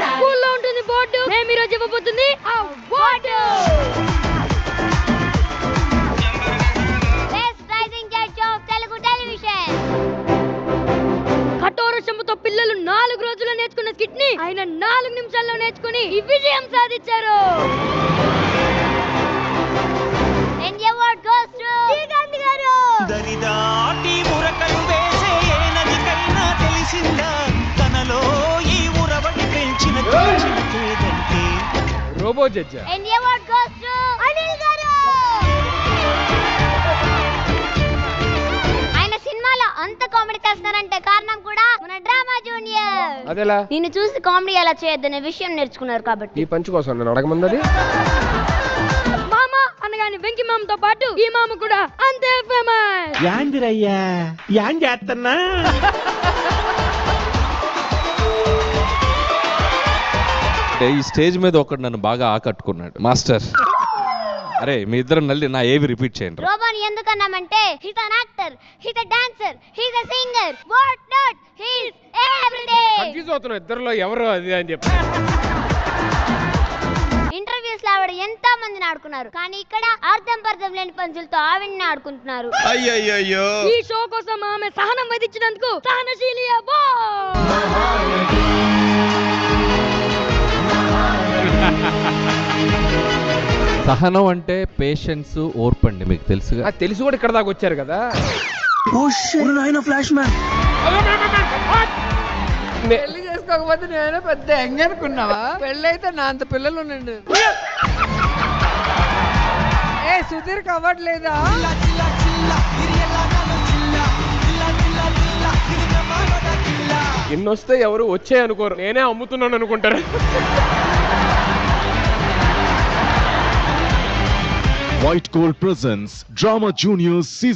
స్కూల్లో ఉంటుంది బోర్డు, మేము ఈరోజు ఇవ్వబోతుంది అవార్డు. తెలుగు టెలివిజన్ కఠోర శ్రమతో పిల్లలు 4 రోజుల్లో నేర్చుకున్న స్కిట్ ని ఆయన 4 నిమిషాల్లో నేర్చుకుని ఈ విజయం సాధించారు. దరిదాటి ఉరకలు వేసే నదికైనా తెలిసిందా తనలో ఈ ఉరవడి పెంచిన లేదంటే రోబో జడ్జి. ఆయన సినిమాలో అంత కామెడీ చేస్తున్నారంటే కారణం కూడా మన డ్రామా జూనియర్. అదేలా నిన్ను చూసి కామెడీ ఎలా చేయొద్దనే విషయం నేర్చుకున్నారు కాబట్టి. ఈ పంచు కోసం నన్ను అడగమందది. మామ అనగానే వెంకి మామతో పాటు ఈ మామ కూడా అంతే ఫేమస్. యాందిరయ్యా యాం చేస్తున్నా ఈ స్టేజ్ మీద ఒకడు నన్ను బాగా ఆకట్టుకున్నాడు. మాస్టర్, అరే మీ ఇద్దరు నల్లి నా ఏవి రిపీట్ చేయండి. రోబోని ఎందుకన్నామంటే he's an actor, he's a dancer, he's a singer, what not, he's everything. Confuse అవుతున్నా ఇద్దరులో ఎవరు అది అని చెప్పి. ఇంటర్వ్యూస్ లో ఆవిడ ఎంతో మందిని ఆడుకున్నారు, కానీ ఇక్కడ అర్థం పర్థం లేని పంచులతో ఆవిడ్ని ఆడుకుంటున్నారు. అయ్యయ్యో ఈ షో కోసం ఆమె సహనం వహించినందుకు సహనశీలి అవార్డ్. సహనం అంటే పేషెన్స్, ఓర్పండి, మీకు తెలుసుగా. అది తెలిసి కూడా ఇక్కడ దాకా వచ్చారు కదా. ఫ్లాష్ మ్యాన్ పెళ్లి చేసుకోకపోతే నేను పెద్ద ఎంగ అనుకున్నావా? పెళ్ళైతే నా అంత పిల్లలు ఉండండి. ఏ సుధీర్ కవ్వట్లేదా? ఎన్ని వస్తే ఎవరు వచ్చే అనుకోరు, నేనే అమ్ముతున్నాను అనుకుంటారు. White Gold presents Drama Juniors Season